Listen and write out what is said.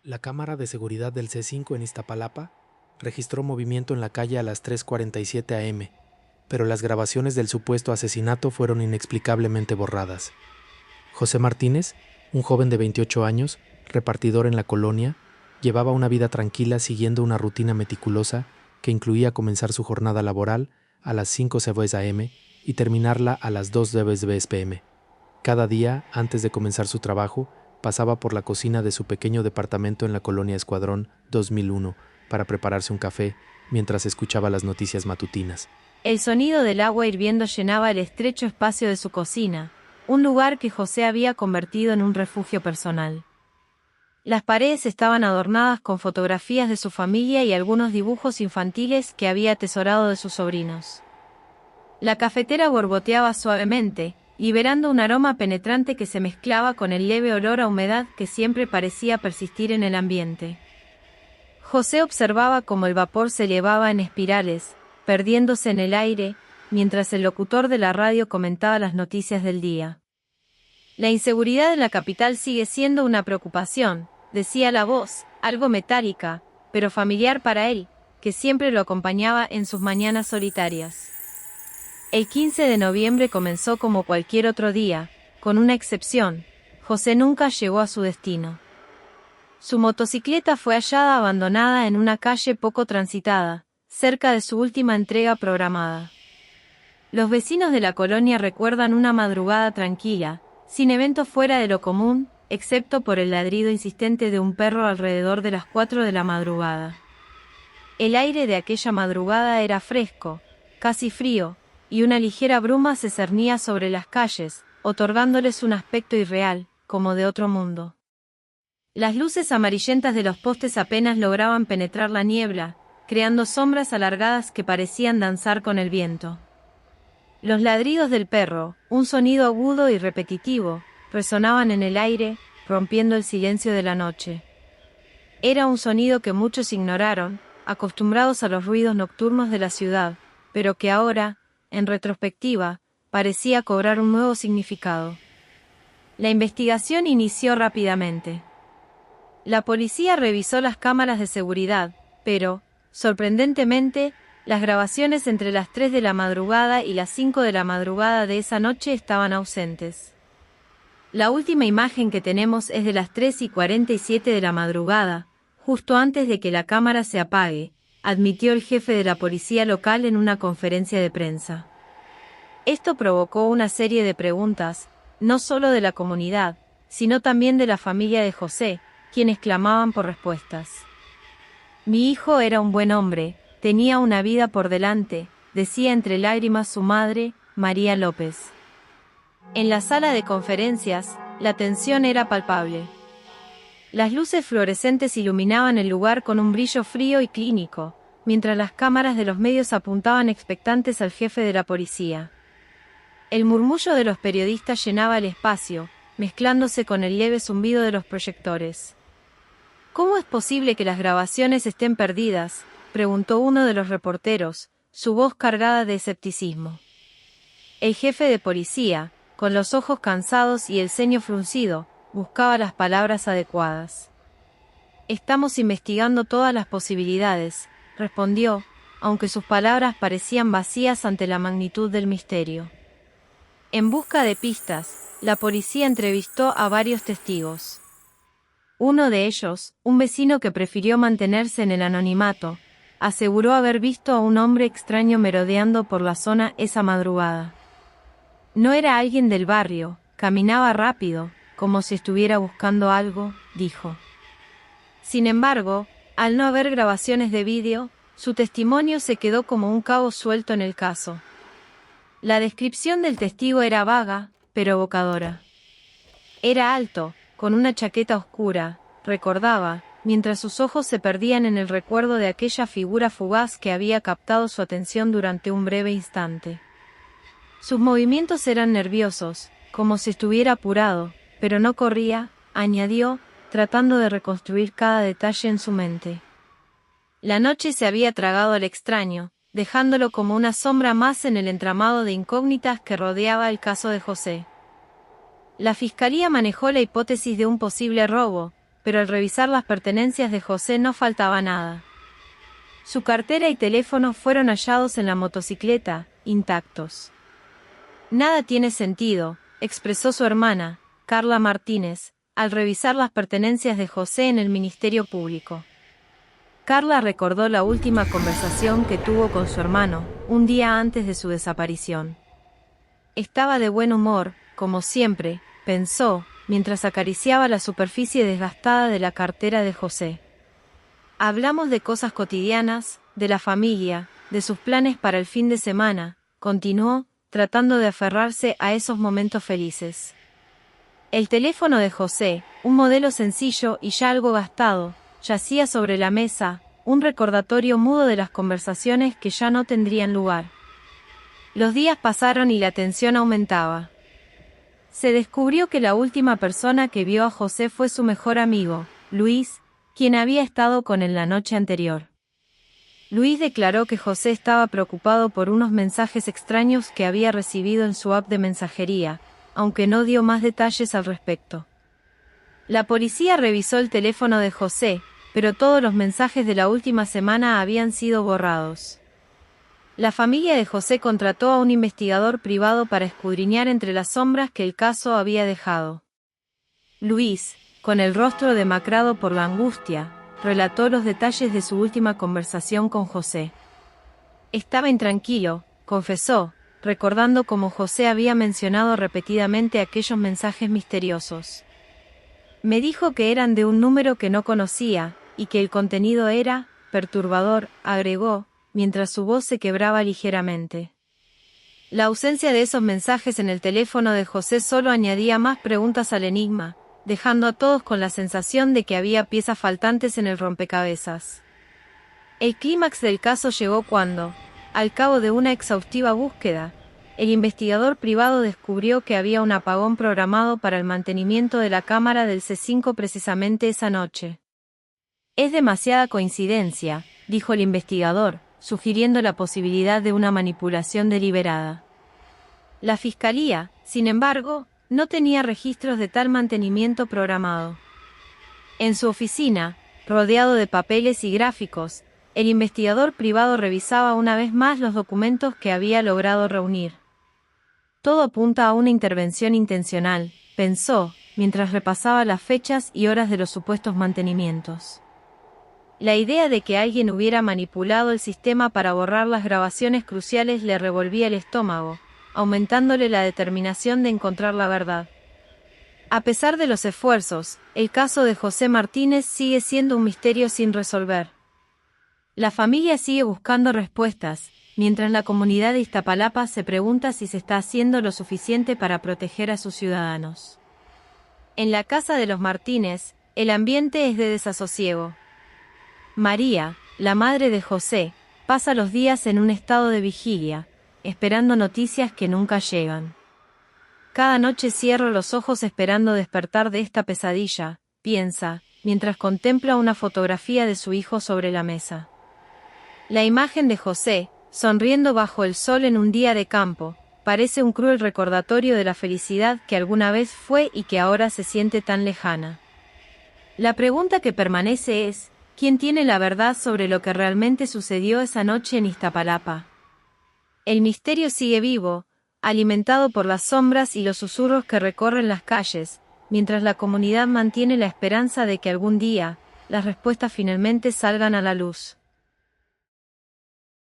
La cámara de seguridad del C5 en Iztapalapa registró movimiento en la calle a las 3:47 am, pero las grabaciones del supuesto asesinato fueron inexplicablemente borradas. José Martínez, un joven de 28 años, repartidor en la colonia, llevaba una vida tranquila siguiendo una rutina meticulosa que incluía comenzar su jornada laboral a las 5:00 am y terminarla a las 2:00 pm. Cada día, antes de comenzar su trabajo, pasaba por la cocina de su pequeño departamento en la colonia Escuadrón 2001 para prepararse un café mientras escuchaba las noticias matutinas. El sonido del agua hirviendo llenaba el estrecho espacio de su cocina, un lugar que José había convertido en un refugio personal. Las paredes estaban adornadas con fotografías de su familia y algunos dibujos infantiles que había atesorado de sus sobrinos. La cafetera borboteaba suavemente, liberando un aroma penetrante que se mezclaba con el leve olor a humedad que siempre parecía persistir en el ambiente. José observaba cómo el vapor se elevaba en espirales, perdiéndose en el aire, mientras el locutor de la radio comentaba las noticias del día. La inseguridad en la capital sigue siendo una preocupación, decía la voz, algo metálica, pero familiar para él, que siempre lo acompañaba en sus mañanas solitarias. El 15 de noviembre comenzó como cualquier otro día, con una excepción: José nunca llegó a su destino. Su motocicleta fue hallada abandonada en una calle poco transitada, cerca de su última entrega programada. Los vecinos de la colonia recuerdan una madrugada tranquila, sin eventos fuera de lo común, excepto por el ladrido insistente de un perro alrededor de las 4 de la madrugada. El aire de aquella madrugada era fresco, casi frío, y una ligera bruma se cernía sobre las calles, otorgándoles un aspecto irreal, como de otro mundo. Las luces amarillentas de los postes apenas lograban penetrar la niebla, creando sombras alargadas que parecían danzar con el viento. Los ladridos del perro, un sonido agudo y repetitivo, resonaban en el aire, rompiendo el silencio de la noche. Era un sonido que muchos ignoraron, acostumbrados a los ruidos nocturnos de la ciudad, pero que ahora, en retrospectiva, parecía cobrar un nuevo significado. La investigación inició rápidamente. La policía revisó las cámaras de seguridad, pero, sorprendentemente, las grabaciones entre las 3 de la madrugada y las 5 de la madrugada de esa noche estaban ausentes. La última imagen que tenemos es de las 3:47 de la madrugada, justo antes de que la cámara se apague, admitió el jefe de la policía local en una conferencia de prensa. Esto provocó una serie de preguntas, no solo de la comunidad, sino también de la familia de José, quienes clamaban por respuestas. Mi hijo era un buen hombre, tenía una vida por delante, decía entre lágrimas su madre, María López. En la sala de conferencias, la tensión era palpable. Las luces fluorescentes iluminaban el lugar con un brillo frío y clínico, mientras las cámaras de los medios apuntaban expectantes al jefe de la policía. El murmullo de los periodistas llenaba el espacio, mezclándose con el leve zumbido de los proyectores. ¿Cómo es posible que las grabaciones estén perdidas?, preguntó uno de los reporteros, su voz cargada de escepticismo. El jefe de policía, con los ojos cansados y el ceño fruncido, buscaba las palabras adecuadas. Estamos investigando todas las posibilidades, respondió, aunque sus palabras parecían vacías ante la magnitud del misterio. En busca de pistas, la policía entrevistó a varios testigos. Uno de ellos, un vecino que prefirió mantenerse en el anonimato, aseguró haber visto a un hombre extraño merodeando por la zona esa madrugada. No era alguien del barrio, caminaba rápido, como si estuviera buscando algo, dijo. Sin embargo, al no haber grabaciones de vídeo, su testimonio se quedó como un cabo suelto en el caso. La descripción del testigo era vaga, pero evocadora. Era alto, con una chaqueta oscura, recordaba, mientras sus ojos se perdían en el recuerdo de aquella figura fugaz que había captado su atención durante un breve instante. Sus movimientos eran nerviosos, como si estuviera apurado, pero no corría, añadió, tratando de reconstruir cada detalle en su mente. La noche se había tragado al extraño, dejándolo como una sombra más en el entramado de incógnitas que rodeaba el caso de José. La fiscalía manejó la hipótesis de un posible robo, pero al revisar las pertenencias de José no faltaba nada. Su cartera y teléfono fueron hallados en la motocicleta, intactos. Nada tiene sentido, expresó su hermana, Carla Martínez, al revisar las pertenencias de José en el Ministerio Público. Carla recordó la última conversación que tuvo con su hermano, un día antes de su desaparición. Estaba de buen humor, como siempre, pensó, mientras acariciaba la superficie desgastada de la cartera de José. Hablamos de cosas cotidianas, de la familia, de sus planes para el fin de semana, continuó, tratando de aferrarse a esos momentos felices. El teléfono de José, un modelo sencillo y ya algo gastado, yacía sobre la mesa, un recordatorio mudo de las conversaciones que ya no tendrían lugar. Los días pasaron y la tensión aumentaba. Se descubrió que la última persona que vio a José fue su mejor amigo, Luis, quien había estado con él la noche anterior. Luis declaró que José estaba preocupado por unos mensajes extraños que había recibido en su app de mensajería, aunque no dio más detalles al respecto. La policía revisó el teléfono de José, pero todos los mensajes de la última semana habían sido borrados. La familia de José contrató a un investigador privado para escudriñar entre las sombras que el caso había dejado. Luis, con el rostro demacrado por la angustia, relató los detalles de su última conversación con José. Estaba intranquilo, confesó, recordando cómo José había mencionado repetidamente aquellos mensajes misteriosos. Me dijo que eran de un número que no conocía, y que el contenido era perturbador, agregó, mientras su voz se quebraba ligeramente. La ausencia de esos mensajes en el teléfono de José solo añadía más preguntas al enigma, dejando a todos con la sensación de que había piezas faltantes en el rompecabezas. El clímax del caso llegó cuando, al cabo de una exhaustiva búsqueda, el investigador privado descubrió que había un apagón programado para el mantenimiento de la cámara del C5 precisamente esa noche. Es demasiada coincidencia, dijo el investigador, sugiriendo la posibilidad de una manipulación deliberada. La fiscalía, sin embargo, no tenía registros de tal mantenimiento programado. En su oficina, rodeado de papeles y gráficos, el investigador privado revisaba una vez más los documentos que había logrado reunir. Todo apunta a una intervención intencional, pensó, mientras repasaba las fechas y horas de los supuestos mantenimientos. La idea de que alguien hubiera manipulado el sistema para borrar las grabaciones cruciales le revolvía el estómago, aumentándole la determinación de encontrar la verdad. A pesar de los esfuerzos, el caso de José Martínez sigue siendo un misterio sin resolver. La familia sigue buscando respuestas, mientras la comunidad de Iztapalapa se pregunta si se está haciendo lo suficiente para proteger a sus ciudadanos. En la casa de los Martínez, el ambiente es de desasosiego. María, la madre de José, pasa los días en un estado de vigilia, esperando noticias que nunca llegan. Cada noche cierro los ojos esperando despertar de esta pesadilla, piensa, mientras contempla una fotografía de su hijo sobre la mesa. La imagen de José, sonriendo bajo el sol en un día de campo, parece un cruel recordatorio de la felicidad que alguna vez fue y que ahora se siente tan lejana. La pregunta que permanece es, ¿quién tiene la verdad sobre lo que realmente sucedió esa noche en Iztapalapa? El misterio sigue vivo, alimentado por las sombras y los susurros que recorren las calles, mientras la comunidad mantiene la esperanza de que algún día, las respuestas finalmente salgan a la luz.